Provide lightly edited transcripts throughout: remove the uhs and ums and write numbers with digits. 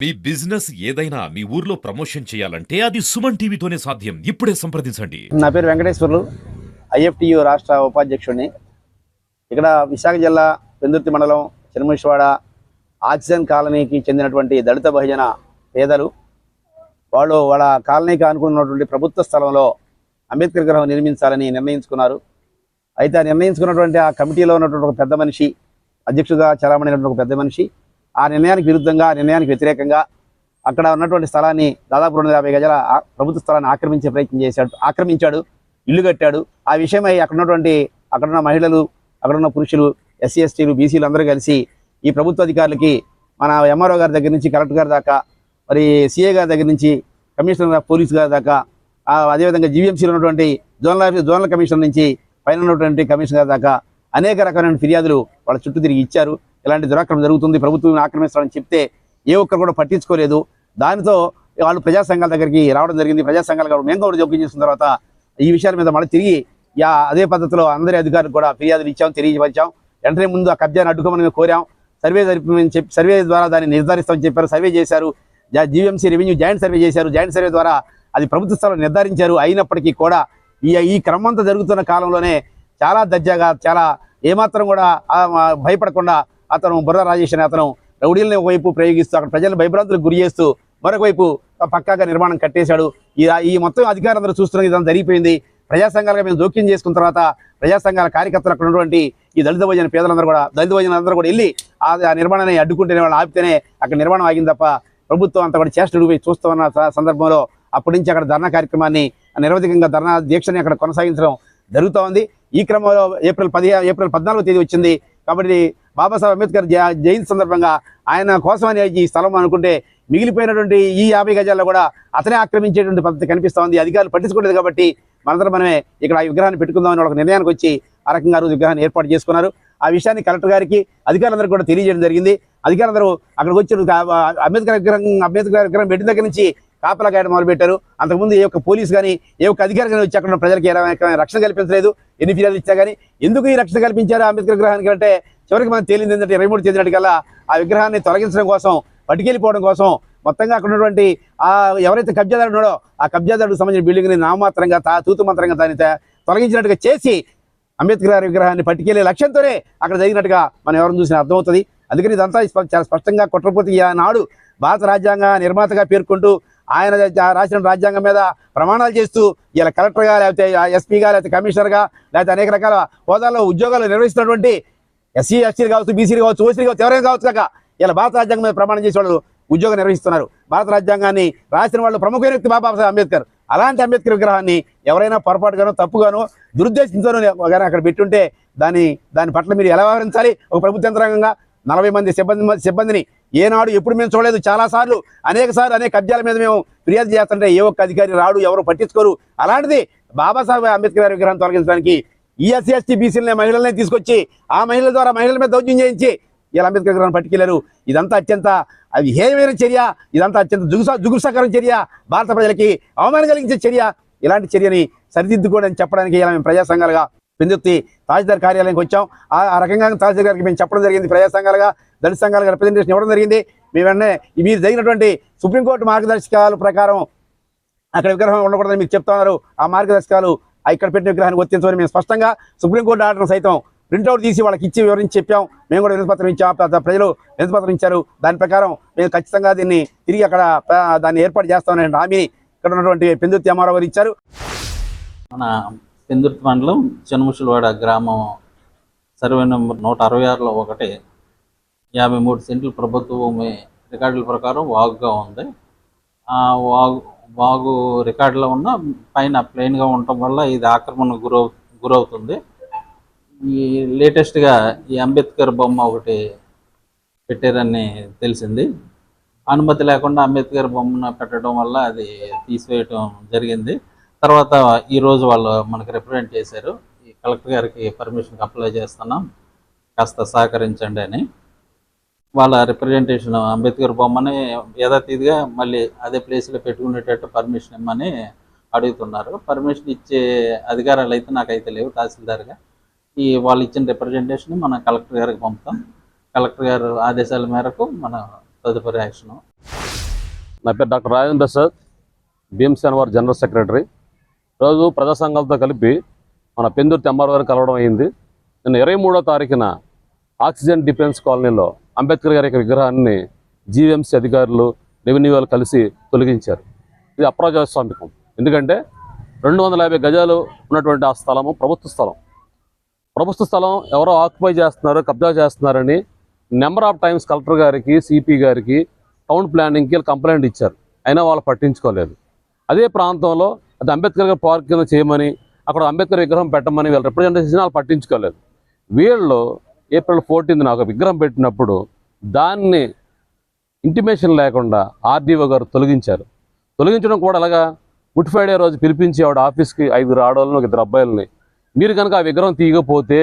మీ business ఏదైనా మీ ఊర్లో promotion చేయాలంటే అది సుమన్ టీవీతోనే సాధ్యం. ఇప్పుడే సంప్రదించండి. నా పేరు వెంకటేశ్వర్లు, ఐఎఫ్టియు రాష్ట్ర ఉపాధ్యక్షుడిని. ఇక్కడ విశాఖ జిల్లా పెందుర్తి మండలం చినమేశ్వాడ ఆక్సిజన్ కాలనీకి చెందినటువంటి దళిత బహుజన పేదలు వాళ్ళ కాలనీకి అనుకున్నటువంటి ప్రభుత్వ స్థలంలో అంబేద్కర్ విగ్రహం నిర్మించాలని నిర్ణయించుకున్నారు. అయితే ఆ నిర్ణయించుకున్నటువంటి ఆ కమిటీలో ఉన్నటువంటి ఒక పెద్ద మనిషి, అధ్యక్షుడిగా చలామణైనటువంటి ఒక పెద్ద మనిషి, ఆ నిర్ణయానికి విరుద్ధంగా, ఆ నిర్ణయానికి వ్యతిరేకంగా అక్కడ ఉన్నటువంటి స్థలాన్ని దాదాపు 250 గజాల ప్రభుత్వ స్థలాన్ని ఆక్రమించే ప్రయత్నం ఆక్రమించాడు, ఇల్లు కట్టాడు. ఆ విషయమై అక్కడున్న మహిళలు, అక్కడున్న పురుషులు, ఎస్సీ ఎస్టీలు, బీసీలు అందరూ కలిసి ఈ ప్రభుత్వ అధికారులకి మన ఎంఆర్ఓ గారి దగ్గర నుంచి కలెక్టర్ గారి దాకా, మరి సిఏ గారి దగ్గర నుంచి కమిషనర్ పోలీసు గారి దాకా, అదేవిధంగా జీవీఎంసీలో ఉన్నటువంటి జోనల్ కమిషనర్ నుంచి పైన ఉన్నటువంటి కమిషనర్ గారి దాకా అనేక రకమైన ఫిర్యాదులు వాళ్ళ చుట్టూ తిరిగి ఇచ్చారు. ఇలాంటి దురాక్రమణ జరుగుతుంది, ప్రభుత్వం ఆక్రమిస్తారని చెప్తే ఏ ఒక్కరు కూడా పట్టించుకోలేదు. దానితో వాళ్ళు ప్రజా సంఘాల దగ్గరికి రావడం జరిగింది. ప్రజా సంఘాలు మేము కూడా జోక్యం చేసుకున్న తర్వాత ఈ విషయాల మీద మళ్ళీ తిరిగి అదే పద్ధతిలో అందరి అధికారులకు కూడా ఫిర్యాదులు ఇచ్చాం, తెలియపరిచాం. వెంటనే ముందు ఆ కబ్జాను అడ్డుకోమని మేము కోరాం. సర్వే ద్వారా దాన్ని నిర్ధారిస్తామని చెప్పారు. సర్వే చేశారు. జీవీఎంసీ రెవెన్యూ జాయింట్ సర్వే చేశారు. జాయింట్ సర్వే ద్వారా అది ప్రభుత్వ స్థలం నిర్ధారించారు. అయినప్పటికీ కూడా ఈ క్రమం జరుగుతున్న కాలంలోనే చాలా దర్జాగా, చాలా ఏమాత్రం కూడా భయపడకుండా అతను బుర్ర రాజేష్ అనే అతను రౌడీలను ఒకవైపు ప్రయోగిస్తూ అక్కడ ప్రజలను భయభ్రాంతులకు గురి చేస్తూ మరొక వైపు పక్కాగా నిర్మాణం కట్టేశాడు. ఈ మొత్తం అధికారులందరూ చూస్తున్న ఇదంతా జరిగిపోయింది. ప్రజా సంఘాలుగా మేము జోక్యం చేసుకున్న తర్వాత ప్రజా సంఘాల కార్యకర్తలు అక్కడ ఉన్నటువంటి ఈ దళిత భోజనందరూ కూడా వెళ్ళి ఆ నిర్మాణాన్ని అడ్డుకుంటేనే వాళ్ళు ఆపితేనే అక్కడ నిర్మాణం ఆగింది తప్ప ప్రభుత్వం అంతా కూడా చేష్టడిపోయి చూస్తున్న సందర్భంలో అప్పటి నుంచి అక్కడ ధర్నా కార్యక్రమాన్ని నిరవధికంగా ధర్నా దీక్షని అక్కడ కొనసాగించడం జరుగుతూ ఉంది. ఈ క్రమంలో ఏప్రిల్ 14వ తేదీ వచ్చింది కాబట్టి బాబాసాహెబ్ అంబేద్కర్ జయంతి సందర్భంగా ఆయన కోసమని ఈ స్థలం అనుకుంటే మిగిలిపోయినటువంటి ఈ 50 గజాల్లో కూడా అతనే ఆక్రమించేటువంటి పద్ధతి కనిపిస్తూ ఉంది. అధికారులు పట్టించుకోలేదు కాబట్టి మనమే ఇక్కడ ఆ విగ్రహాన్ని పెట్టుకుందామని ఒక నిర్ణయానికి వచ్చి ఆ రకంగా రోజు విగ్రహాన్ని ఏర్పాటు చేసుకున్నారు. ఆ విషయాన్ని కలెక్టర్ గారికి, అధికారులందరూ కూడా తెలియజేయడం జరిగింది. అధికారులందరూ అక్కడికి వచ్చి అంబేద్కర్ విగ్రహం పెట్టిన దగ్గర నుంచి కాపలా కాయడం మొదలుపెట్టారు. అంతకుముందు ఏ ఒక్క పోలీసు కానీ, ఏ ఒక్క అధికారి కానీ వచ్చి అక్కడ ప్రజలకు రక్షణ కల్పించలేదు. ఎన్ని ఫిర్యాదులు ఇచ్చా కానీ ఎందుకు ఈ రక్షణ కల్పించారు అంబేద్కర్ విగ్రహానికి అంటే చివరికి మనం తేలింది ఏంటంటే 23 చెందినట్టుకల్లా ఆ విగ్రహాన్ని తొలగించడం కోసం, పట్టుకెళ్ళిపోవడం కోసం మొత్తంగా అక్కడ ఉన్నటువంటి ఎవరైతే కబ్జాదారు ఉన్నాడో ఆ కబ్జాదారుకు సంబంధించిన బిల్డింగ్ని నామమాత్రంగా తూతు మంత్రంగా దాన్ని తొలగించినట్టుగా చేసి అంబేద్కర్ గారి విగ్రహాన్ని పట్టుకెళ్లే లక్ష్యంతోనే అక్కడ జరిగినట్టుగా మనం ఎవరిని చూసినా అర్థమవుతుంది. అందుకని ఇదంతా చాలా స్పష్టంగా కుట్రపూర్తి నాడు భారత రాజ్యాంగ నిర్మాతగా పేర్కొంటూ ఆయన రాసిన రాజ్యాంగం మీద ప్రమాణాలు చేస్తూ ఇలా కలెక్టర్గా, లేకపోతే ఎస్పీగా, లేకపోతే కమిషనర్గా, లేకపోతే అనేక రకాల హోదాల్లో ఉద్యోగాలు నిర్వహిస్తున్నటువంటి ఎస్సీ ఎస్టీలు కావచ్చు, బీసీలు కావచ్చు, ఓసీలు కావచ్చు, ఎవరైనా కావచ్చు కాక ఇలా భారత రాజ్యాంగం మీద ప్రమాణం చేసే వాళ్ళు ఉద్యోగం నిర్వహిస్తున్నారు. భారత రాజ్యాంగాన్ని రాసిన వాళ్ళు ప్రముఖ వ్యక్తి బాబాసాహెబ్ అంబేద్కర్. అలాంటి అంబేద్కర్ విగ్రహాన్ని ఎవరైనా పొరపాటుగానో, తప్పుగానో, దురుద్దేశంతోనూ కానీ అక్కడ పెట్టుంటే దాని పట్ల మీరు ఎలా వ్యవహరించాలి? ఒక ప్రభుత్వ యంత్రాంగంగా 40 మంది సిబ్బందిని ఏనాడు ఎప్పుడు మేము చూడలేదు. చాలాసార్లు అనేక కబ్జాల మీద మేము ఫిర్యాదు చేస్తుంటే ఏ ఒక్క అధికారి రాడు, ఎవరు పట్టించుకోరు. అలాంటిది బాబాసాహెబ్ అంబేద్కర్ గారి విగ్రహం తొలగించడానికి ఈ ఎస్సీ ఎస్టీ బీసీలనే మహిళలనే తీసుకొచ్చి ఆ మహిళల ద్వారా మహిళల మీద దౌర్జన్యం చేయించి ఇలా అంబేద్కర్ విగ్రహాన్ని పట్టుకెళ్లారు. ఇదంతా అత్యంత హేయమైన చర్య, ఇదంతా అత్యంత జుగుప్సాకరమైన చర్య, భారత ప్రజలకి అవమానం కలిగించే చర్య. ఇలాంటి చర్యని సరిదిద్దుకోవడం చెప్పడానికి ఇలా మేము ప్రజా సంఘాలుగా పెందుర్తి తహసీల్దార్ కార్యాలయానికి వచ్చాం. ఆ రకంగా తహసీల్దార్ గారికి మేము చెప్పడం జరిగింది. ప్రజా సంఘాలుగా, దళిత సంఘాలుగా రిప్రజెంటేషన్ ఇవ్వడం జరిగింది. మేము వెంటనే మీరు జరిగినటువంటి సుప్రీంకోర్టు మార్గదర్శకాల ప్రకారం అక్కడ విగ్రహం ఉండకూడదని మీకు చెప్తున్నారు. ఆ మార్గదర్శకాలు ఇక్కడ పెట్టిన విగ్రహాన్ని వర్తించమని మేము స్పష్టంగా సుప్రీంకోర్టు ఆర్డర్ సైతం ప్రింట్అవుట్ తీసి వాళ్ళకి ఇచ్చి వివరించి చెప్పాం. మేము కూడా వినతిపత్రం ఇచ్చాం, ప్రజలు వినతిపత్రం ఇచ్చారు. దాని ప్రకారం మేము ఖచ్చితంగా దీన్ని తిరిగి అక్కడ దాన్ని ఏర్పాటు చేస్తామని హామీని ఇక్కడ ఉన్నటువంటి పెందుర్తి ఎంఆర్ఓ గారు ఇచ్చారు. మన పెందుర్తి మండలం చినముషులవాడ గ్రామం సర్వే నెంబర్ 166లో 53 సెంట్లు ప్రభుత్వ భూమి రికార్డుల ప్రకారం వాగుగా ఉంది. ఆ వాగు రికార్డులో ఉన్న పైన ప్లెయిన్గా ఉండటం వల్ల ఇది ఆక్రమణకు గురవుతుంది. ఈ లేటెస్ట్గా ఈ అంబేద్కర్ బొమ్మ ఒకటి పెట్టారని తెలిసింది. అనుమతి లేకుండా అంబేద్కర్ బొమ్మను పెట్టడం వల్ల అది తీసివేయటం జరిగింది. తర్వాత ఈరోజు వాళ్ళు మనకు రిప్రజెంట్ చేశారు. ఈ కలెక్టర్ గారికి పర్మిషన్కి అప్లై చేస్తున్నాం, కాస్త సహకరించండి అని. వాళ్ళ రిప్రజెంటేషన్ అంబేద్కర్ బొమ్మని యథాతథిగా మళ్ళీ అదే ప్లేస్లో పెట్టుకునేటట్టు పర్మిషన్ ఇమ్మని అడుగుతున్నారు. పర్మిషన్ ఇచ్చే అధికారాలు అయితే నాకైతే లేవు తహసీల్దార్గా. వాళ్ళు ఇచ్చిన రిప్రజెంటేషన్ మనం కలెక్టర్ గారికి పంపుతాం. కలెక్టర్ గారు ఆదేశాల మేరకు మన తదుపరి యాక్షన్. నా పేరు డాక్టర్ రాజేంద్ర ప్రసాద్, భీమసేన వారి జనరల్ సెక్రటరీ. ఈరోజు ప్రజా సంఘాలతో కలిపి మన పెందుర్తి ఎంఆర్ఓ గారిని కలవడం అయింది. నిన్న 23వ తారీఖున ఆక్సిజన్ డిఫెన్స్ కాలనీలో అంబేద్కర్ గారి యొక్క విగ్రహాన్ని జీవీఎంసీ అధికారులు, రెవెన్యూ వాళ్ళు కలిసి తొలగించారు. ఇది అప్రజాస్వామికం. ఎందుకంటే 250 గజాలు ఉన్నటువంటి ఆ స్థలము ప్రభుత్వ స్థలం ఎవరో ఆక్యుపై చేస్తున్నారు, కబ్జా చేస్తున్నారని నెంబర్ ఆఫ్ టైమ్స్ కలెక్టర్ గారికి, సిపి గారికి, టౌన్ ప్లానింగ్కి కంప్లైంట్ ఇచ్చారు. అయినా వాళ్ళు పట్టించుకోలేదు. అదే ప్రాంతంలో అది అంబేద్కర్ గారి పార్క్ కింద చేయమని, అక్కడ అంబేద్కర్ విగ్రహం పెట్టమని వీళ్ళు రిప్రజెంటేషన్ వాళ్ళు పట్టించుకోలేదు. వీళ్ళు ఏప్రిల్ 14న ఒక విగ్రహం పెట్టినప్పుడు దాన్ని ఇంటిమేషన్ లేకుండా ఆర్డీఓ గారు తొలగించారు. తొలగించడం కూడా అలాగా గుడ్ ఫ్రైడే రోజు పిలిపించి ఆవిడ ఆఫీస్కి 5 ఆడవాళ్ళని 2 అబ్బాయిలని, మీరు కనుక ఆ విగ్రహం తీయకపోతే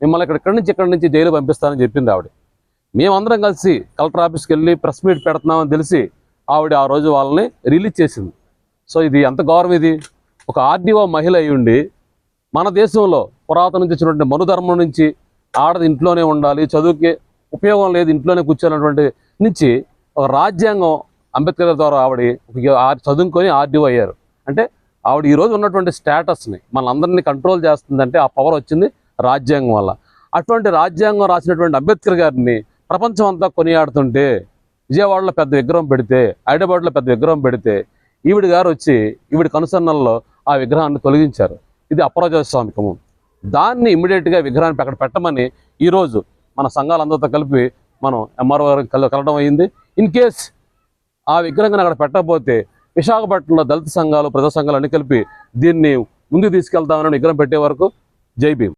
మిమ్మల్ని ఇక్కడి నుంచి జైలు పంపిస్తానని చెప్పింది ఆవిడ. మేమందరం కలిసి కలెక్టర్ ఆఫీస్కి వెళ్ళి ప్రెస్ మీట్ పెడుతున్నామని తెలిసి ఆవిడ ఆ రోజు వాళ్ళని రిలీజ్ చేసింది. సో ఇది ఎంత గౌరవం! ఇది ఒక ఆర్డీఓ మహిళ అయి ఉండి మన దేశంలో పురాతన నుంచి వచ్చినటువంటి మనుధర్మం నుంచి ఆడది ఇంట్లోనే ఉండాలి, చదువుకి ఉపయోగం లేదు, ఇంట్లోనే కూర్చోనటువంటి నుంచి ఒక రాజ్యాంగం అంబేద్కర్ గారి ద్వారా ఆవిడ చదువుకొని ఆర్డీఓ అయ్యారు. అంటే ఆవిడ ఈరోజు ఉన్నటువంటి స్టేటస్ని మనందరినీ కంట్రోల్ చేస్తుందంటే ఆ పవర్ వచ్చింది రాజ్యాంగం వల్ల. అటువంటి రాజ్యాంగం రాసినటువంటి అంబేద్కర్ గారిని ప్రపంచం అంతా కొనియాడుతుంటే, విజయవాడలో పెద్ద విగ్రహం పెడితే, హైదరాబాద్లో పెద్ద విగ్రహం పెడితే, ఈవిడ గారు వచ్చి ఈవిడ కనుసన్నల్లో ఆ విగ్రహాన్ని తొలగించారు. ఇది అప్రజాస్వామికము. దాన్ని ఇమ్మీడియట్గా విగ్రహాన్ని అక్కడ పెట్టమని ఈరోజు మన సంఘాలందరితో కలిపి మనం ఎంఆర్ఓ గారికి కలవడం అయింది. ఇన్ కేస్ ఆ విగ్రహం అక్కడ పెట్టకపోతే విశాఖపట్నంలో దళిత సంఘాలు, ప్రజా సంఘాలు అన్ని కలిపి దీన్ని ముందుకు తీసుకెళ్తామని విగ్రహం పెట్టే వరకు జై భీమ్.